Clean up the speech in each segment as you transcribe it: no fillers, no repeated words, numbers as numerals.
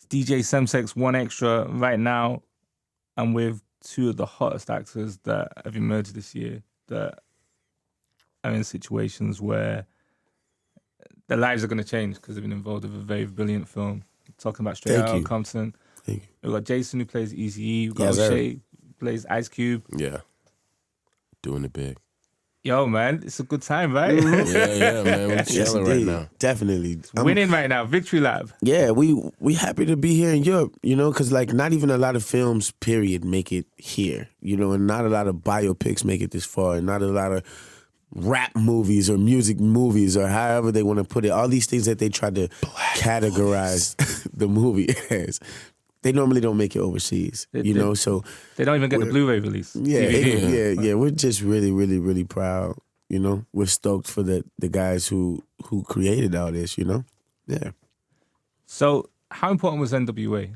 DJ Semtex, One Extra. Right now, I'm with two of the hottest actors that have emerged this year that are in situations where their lives are going to change because they've been involved with a very brilliant film. Talking about Straight Outta Compton. Thank you. We've got Jason, who plays Eazy-E. We've got O'Shea, who plays Ice Cube. Yeah. Doing it big. Yo, man, it's a good time, right? Yeah, man. We're chilling right now. Definitely. Winning right now. Victory lap. Yeah, we happy to be here in Europe, because like not even a lot of films, period, make it here, and not a lot of biopics make it this far, and not a lot of rap movies or music movies or however they want to put it. All these things that they try to categorize the movie as. They normally don't make it overseas, so... They don't even get the Blu-ray release. Yeah. We're just really, really, really proud, We're stoked for the guys who created all this, Yeah. So, how important was N.W.A?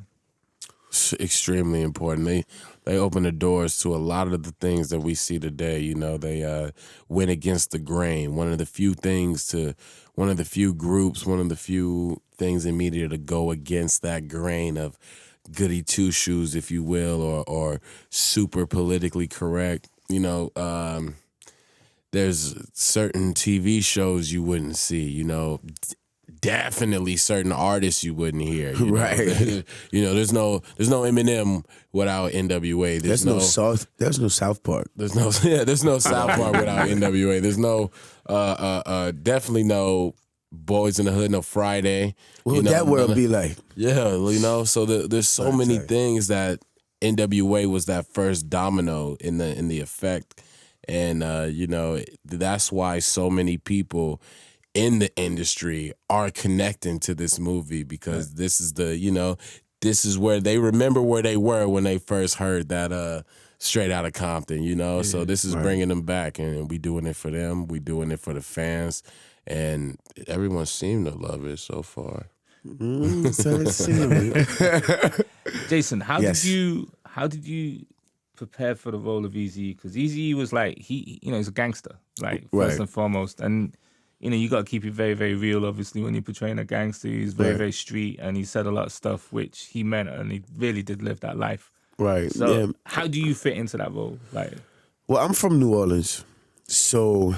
Extremely important. They opened the doors to a lot of the things that we see today. They went against the grain. One of the few groups, one of the few things in media to go against that grain of goody two shoes, if you will, or super politically correct. There's certain TV shows you wouldn't see. Definitely certain artists you wouldn't hear. Right. There's no Eminem without N.W.A. There's no South Park. There's no South Park without N.W.A. There's no definitely no Boys in the Hood, no Friday. What would that world be like? Yeah, so there's so many things that N.W.A. was that first domino in the effect, and that's why so many people in the industry are connecting to this movie, because this is this is where they remember where they were when they first heard that Straight Outta Compton, so this is bringing them back, and we doing it for them, we doing it for the fans, and everyone seemed to love it so far. Jason, how did you prepare for the role of Eazy-E? Because Eazy-E was like, he's a gangster, like first and foremost, and you got to keep it very, very real, obviously, when you're portraying a gangster. He's very, very street, and he said a lot of stuff which he meant, and he really did live that life. Right. So how do you fit into that role? Well, I'm from New Orleans, so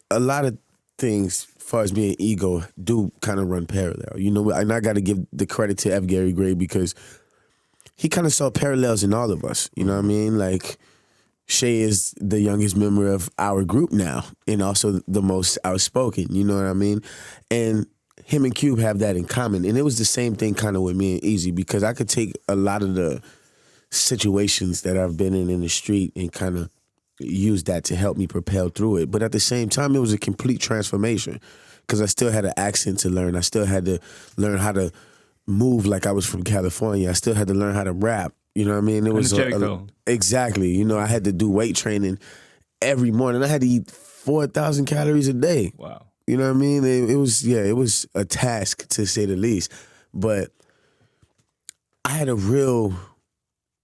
a lot of things, as far as being ego, do kind of run parallel. And I got to give the credit to F. Gary Gray, because he kind of saw parallels in all of us. You know what I mean? Like, Shay is the youngest member of our group now, and also the most outspoken, you know what I mean? And him and Cube have that in common. And it was the same thing kind of with me and Eazy, because I could take a lot of the situations that I've been in the street and kind of use that to help me propel through it. But at the same time, it was a complete transformation, because I still had an accent to learn. I still had to learn how to move like I was from California. I still had to learn how to rap. You know what I mean? It was exactly. I had to do weight training every morning. I had to eat 4,000 calories a day. Wow. You know what I mean? It was a task, to say the least. But I had a real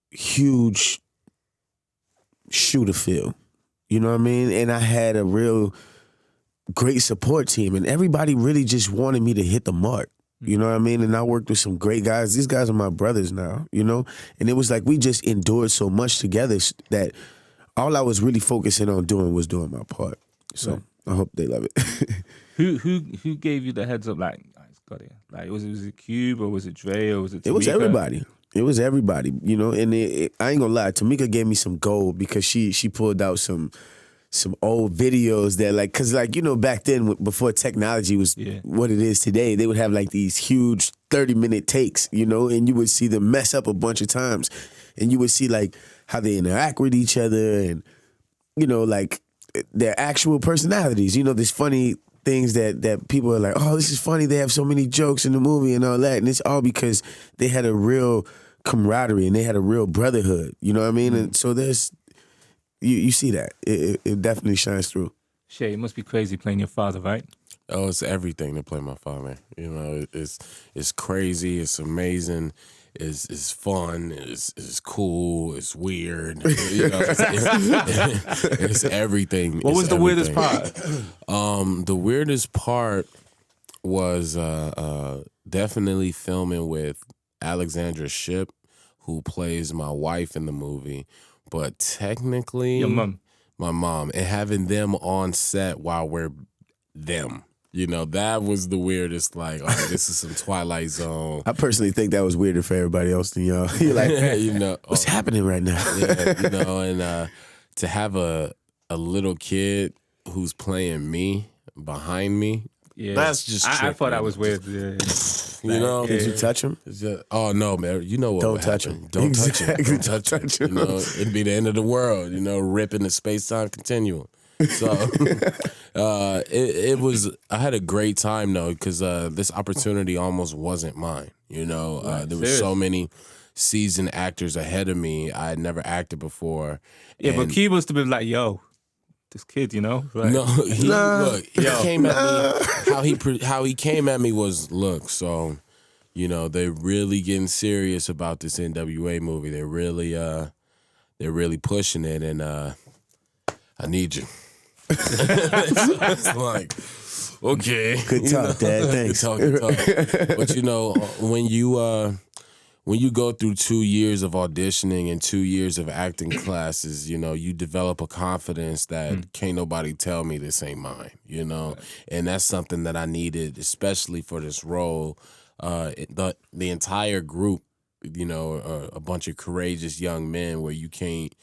huge shoe to fill. You know what I mean? And I had a real great support team, and everybody really just wanted me to hit the mark. You know what I mean? And I worked with some great guys. These guys are my brothers now, And it was like we just endured so much together that all I was really focusing on doing was doing my part. So I hope they love it. Who gave you the heads up? Like, it's got it. Like, was it Cube, or was it Dre, or was it Tamika? It was everybody. It was everybody, And I ain't gonna lie, Tamika gave me some gold, because she pulled out some old videos that, cause back then, before technology was what it is today, they would have these huge 30-minute takes, and you would see them mess up a bunch of times, and you would see how they interact with each other, and their actual personalities. There's funny things that people are like, oh, this is funny. They have so many jokes in the movie and all that, and it's all because they had a real camaraderie and they had a real brotherhood. You know what I mean? And so there's. You see that. It definitely shines through. Shay, it must be crazy playing your father, right? Oh, it's everything to play my father. It's crazy. It's amazing. It's fun. It's cool. It's weird. It's everything. What was the weirdest part? The weirdest part was definitely filming with Alexandra Shipp, who plays my wife in the movie. But technically, your mom, my mom, and having them on set while we're them. You know, that was the weirdest. Like, all right, this is some Twilight Zone. I personally think that was weirder for everybody else than y'all. You're like, you know, what's happening right now? Yeah, you know, and to have a little kid who's playing me behind me, that's just tricky. I thought that was weird. Yeah. You know, Did you touch him? Oh no, man! You know what? Don't touch him. Don't touch him. Don't touch him. You know, it'd be the end of the world. You know, ripping the space-time continuum. So it was. I had a great time though, because this opportunity almost wasn't mine. You know, there were so many seasoned actors ahead of me. I had never acted before. Yeah, but Key must have been like, "Yo, this kid," you know? Like, no, he came at me. How he came at me was, look, so, you know, they're really getting serious about this N.W.A. movie. They're really pushing it, and I need you. So it's like, okay, Good talk, Dad. Thanks. Good talk. But you know, when you go through 2 years of auditioning and 2 years of acting classes, you know, you develop a confidence that can't nobody tell me this ain't mine, you know? And that's something that I needed, especially for this role. The entire group, you know, a bunch of courageous young men where you can't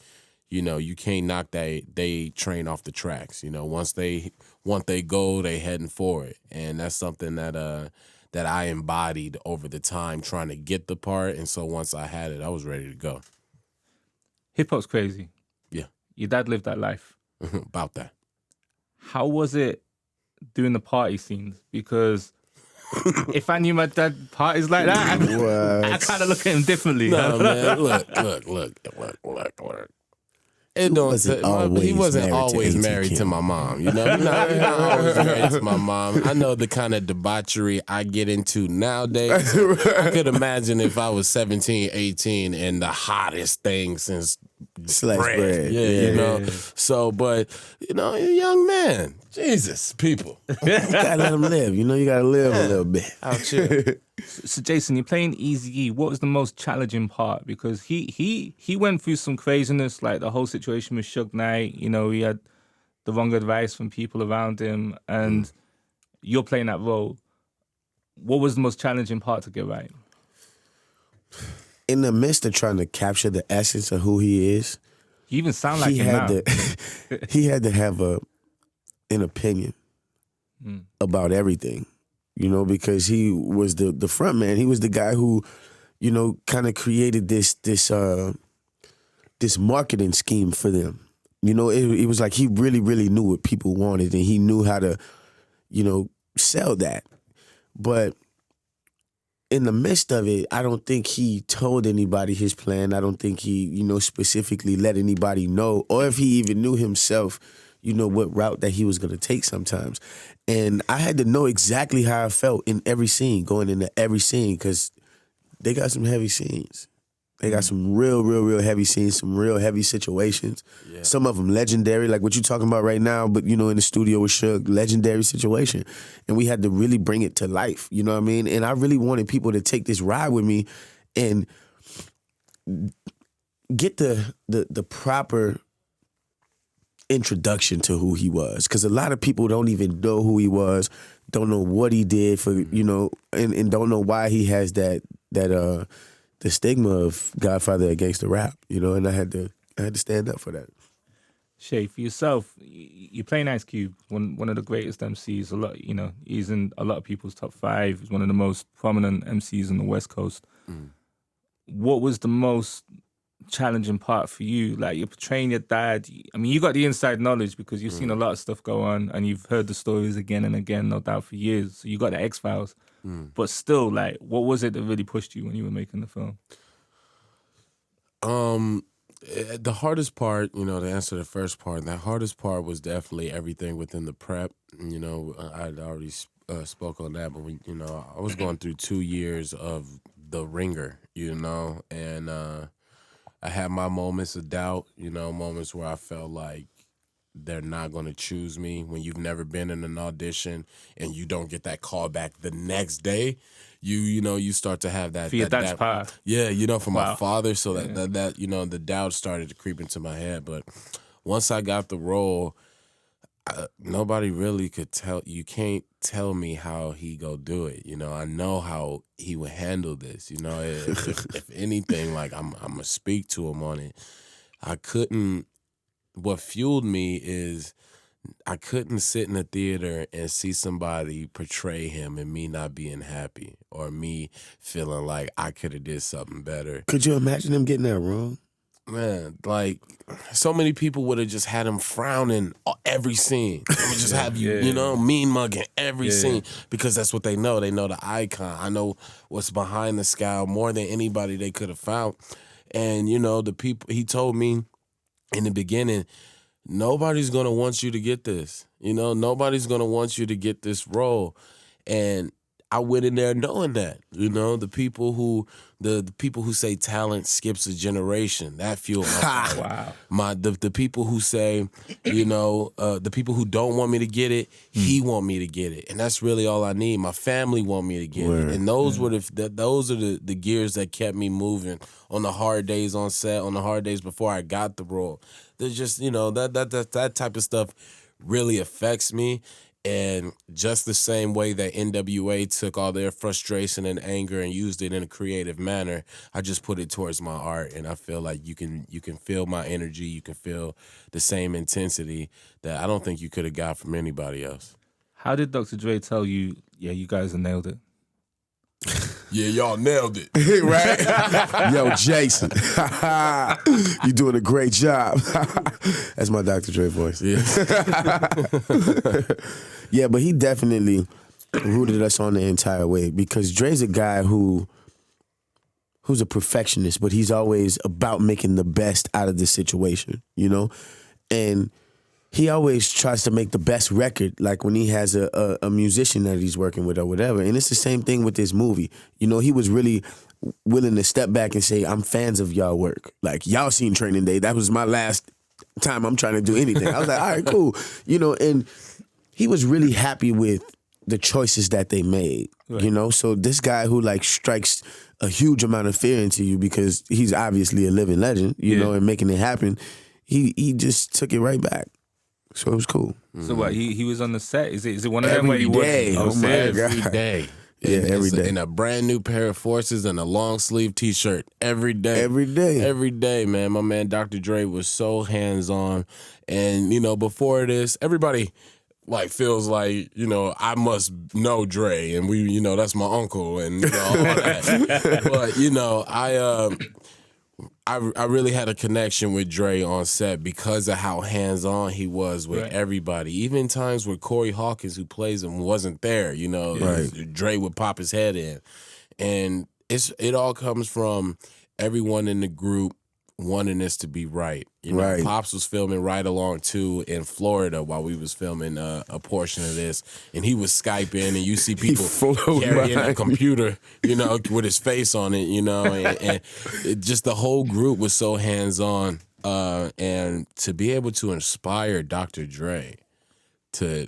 knock they train off the tracks. You know, once they go, they heading for it. And that's something that I embodied over the time trying to get the part. And so once I had it, I was ready to go. Hip-hop's crazy. Yeah. Your dad lived that life. About that. How was it doing the party scenes? Because if I knew my dad parties like that, I kind of look at him differently. No, man, look. He wasn't always married to my mom, you know? He's not always married to my mom. I know the kind of debauchery I get into nowadays. I could imagine if I was 17, 18 and the hottest thing since Sliced bread. Yeah, you know? So, but, you know, you're a young man. Jesus, people. You gotta let him live. You know, you gotta live a little bit. Out here. So Jason, you're playing Eazy-E. What was the most challenging part? Because he went through some craziness, like the whole situation with Suge Knight. You know, he had the wrong advice from people around him, and you're playing that role. What was the most challenging part to get right? In the midst of trying to capture the essence of who he is, You even sound like him now. He had to have an opinion about everything. You know, because he was the front man. He was the guy who, you know, kind of created this marketing scheme for them. You know, it was like he really, really knew what people wanted, and he knew how to, you know, sell that. But in the midst of it, I don't think he told anybody his plan. I don't think he, you know, specifically let anybody know, or if he even knew himself, you know, what route that he was going to take sometimes. And I had to know exactly how I felt in every scene, going into every scene, because they got some heavy scenes. They got some real heavy scenes, some real heavy situations. Yeah. Some of them legendary, like what you're talking about right now, but, you know, in the studio with Suge, legendary situation. And we had to really bring it to life, you know what I mean? And I really wanted people to take this ride with me and get the proper introduction to who he was, because a lot of people don't even know who he was, don't know what he did for, you know, and don't know why he has that the stigma of Godfather against the rap, you know, and I had to stand up for that. Shay, for yourself, you're playing Ice Cube, one of the greatest MCs. A lot, you know, he's in a lot of people's top 5. He's one of the most prominent MCs on the West Coast. What was the most challenging part for you? Like, you're portraying your dad. I mean, you got the inside knowledge because you've seen a lot of stuff go on, and you've heard the stories again and again, no doubt, for years. So you got the X-Files. But still, like, what was it that really pushed you when you were making the film? The hardest part, you know, to answer the first part, the hardest part was definitely everything within the prep. You know, I'd already spoke on that, but, you know, I was going through 2 years of the ringer, you know, and I had my moments of doubt, you know, moments where I felt like they're not going to choose me, when you've never been in an audition and you don't get that call back the next day, you start to have that. For your dad's part. Yeah, for my father. So that the doubt started to creep into my head. But once I got the role, nobody really could tell. You can't tell me how he go do it. I know how he would handle this. If anything, like I'm gonna speak to him on it. I couldn't. What fueled me is I couldn't sit in a theater and see somebody portray him and me not being happy, or me feeling like I could have did something better. Could you imagine him getting that wrong? Man, like, so many people would have just had him frowning every scene. They would just have you, mean mugging every scene, because that's what they know. They know the icon. I know what's behind the scowl more than anybody they could have found. And, the people, he told me in the beginning, nobody's going to want you to get this. Nobody's going to want you to get this role. And I went in there knowing that, the people who say talent skips a generation, that fueled my fire. Wow. The people who say, the people who don't want me to get it, he want me to get it, and that's really all I need. My family want me to get it, and those were those are the gears that kept me moving on the hard days on set, on the hard days before I got the role. There's just that type of stuff really affects me. And just the same way that N.W.A took all their frustration and anger and used it in a creative manner, I just put it towards my art, and I feel like you can feel my energy, you can feel the same intensity that I don't think you could have got from anybody else. How did Dr. Dre tell you, yeah, you guys have nailed it? Yeah, y'all nailed it. Right? Yo, Jason, you doing a great job. That's my Dr. Dre voice. Yeah. Yeah, but he definitely rooted us on the entire way, because Dre's a guy who's a perfectionist, but he's always about making the best out of the situation, And he always tries to make the best record, like when he has a musician that he's working with or whatever. And it's the same thing with this movie. He was really willing to step back and say, I'm fans of y'all work. Like, y'all seen Training Day. That was my last time I'm trying to do anything. I was like, all right, cool. And he was really happy with the choices that they made, right. So this guy who strikes a huge amount of fear into you because he's obviously a living legend, and making it happen, he just took it right back. So it was cool. So what? He was on the set. Is it one of them where every day? Oh my God. Every day. Yeah, every day. In a brand new pair of forces and a long sleeve T-shirt every day. Every day. Every day, man. My man Dr. Dre was so hands on, and before this, everybody feels like I must know Dre, and we that's my uncle, and all that. But I really had a connection with Dre on set because of how hands-on he was with everybody. Even times where Corey Hawkins, who plays him, wasn't there, Dre would pop his head in. And it all comes from everyone in the group wanting this to be right. Right. Pops was filming Right Along too in Florida while we was filming a portion of this, and he was Skyping, and you see people carrying a computer, with his face on it, and just the whole group was so hands-on, and to be able to inspire Dr. Dre to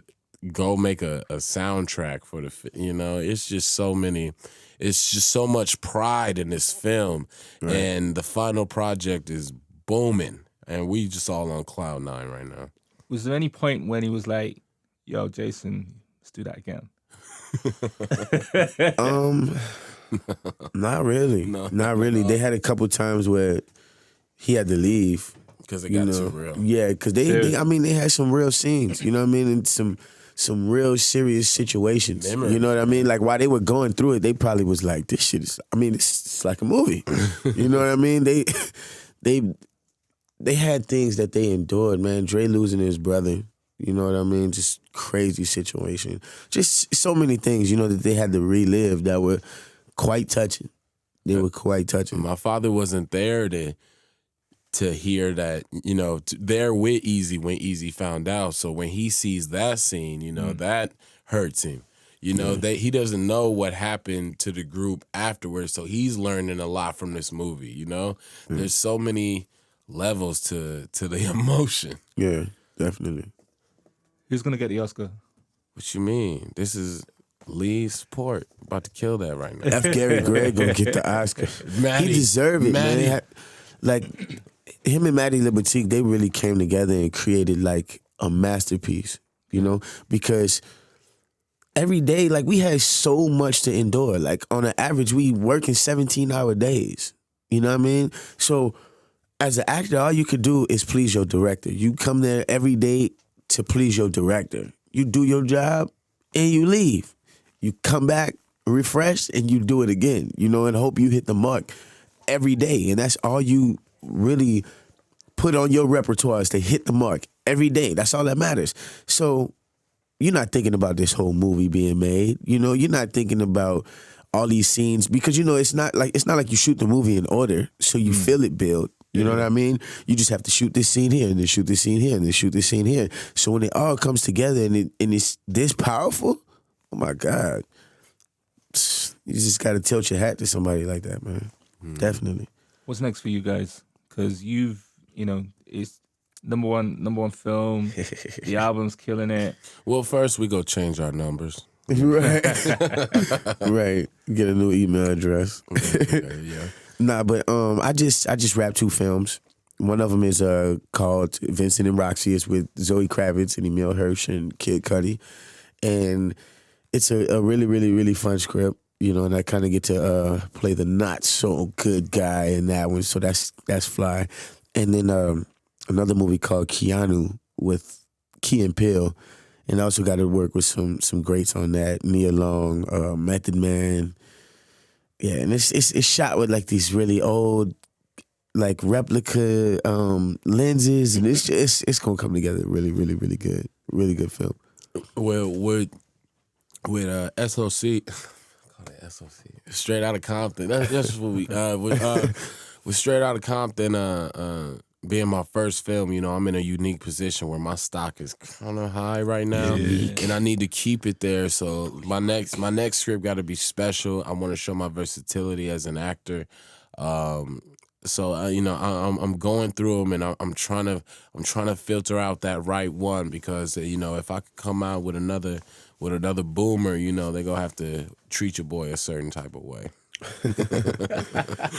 go make a soundtrack for the, it's just so many. It's just so much pride in this film, and the final project is booming, and we just all on cloud 9 right now. Was there any point when he was like, yo, Jason, let's do that again? Not really. No, not really. They had a couple times where he had to leave. Because it got too real. Yeah, because they had some real scenes, and some real serious situations. You know what I mean? Like, while they were going through it, they probably was like, this shit is, it's like a movie. You know what I mean? They had things that they endured, man. Dre losing his brother, you know what I mean? Just crazy situation. Just so many things, that they had to relive that were quite touching. They were quite touching. My father wasn't there to hear that, there with Eazy when Eazy found out. So when he sees that scene, that hurts him. He doesn't know what happened to the group afterwards, so he's learning a lot from this movie, There's so many levels to the emotion. Yeah. Definitely. Who's gonna get the Oscar? What you mean? This is Lee's support. About to kill that right now. F. Gary Gray gonna get the Oscar. Maddie, he deserved it, Maddie. man. Like him and Maddie Libatique, they really came together and created like a masterpiece. You know, because every day, like we had so much to endure. Like on an average, we working 17-hour days. You know what I mean? So as an actor, all you could do is please your director. You come there every day to please your director. You do your job and you leave. You come back refreshed and you do it again, you know, and hope you hit the mark every day. And that's all you really put on your repertoire is to hit the mark every day. That's all that matters. So you're not thinking about this whole movie being made. You know, you're not thinking about all these scenes because, you know, it's not like you shoot the movie in order, so you feel it build. You know what I mean? You just have to shoot this scene here and then shoot this scene here and then shoot this scene here. So when it all comes together and it's this powerful, oh my God. You just got to tilt your hat to somebody like that, man. Definitely. What's next for you guys? Because you've, you know, it's number one film. The album's killing it. Well, first we go change our numbers. Right. Right. Get a new email address. Yeah. Nah, but I just wrapped 2 films. One of them is called Vincent and Roxy. It's with Zoe Kravitz and Emil Hirsch and Kid Cudi. And it's a really, really, really fun script, you know, and I kind of get to play the not so good guy in that one. So that's fly. And then another movie called Keanu with Key and Peele. And I also got to work with some greats on that. Nia Long, Method Man. Yeah, and it's shot with like these really old, like replica lenses, and it's gonna come together really, really, really good. Really good film. Well, with SOC, call it SOC, Straight Outta Compton. That's what we with Straight Outta Compton. Being my first film, you know, I'm in a unique position where my stock is kind of high right now, and I need to keep it there. So my next script got to be special. I want to show my versatility as an actor. So you know, I'm going through them, and I'm trying to filter out that right one because you know, if I could come out with another boomer, you know, they gonna have to treat your boy a certain type of way.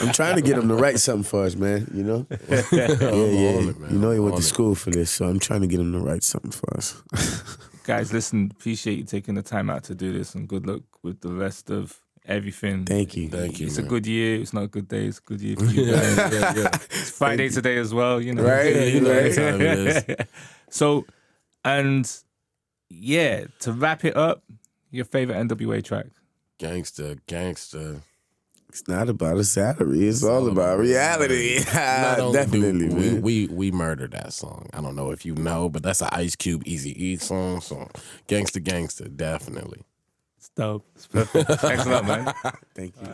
I'm trying to get him to write something for us, man. You know, yeah. You know, he went to school for this, so I'm trying to get him to write something for us. Guys, listen, appreciate you taking the time out to do this, and good luck with the rest of everything. Thank you. It's man. A good year. It's not a good day. It's a good year for you guys. It's Friday today as well, you know. Right? You know what time it is. So, and yeah, to wrap it up, your favorite N.W.A. track? Gangsta. It's not about a salary. It's all about reality. Definitely, man. We murdered that song. I don't know if you know, but that's an Ice Cube Eazy-E song. So Gangsta, definitely. It's dope. It's perfect. Thanks a lot, man. Thank you.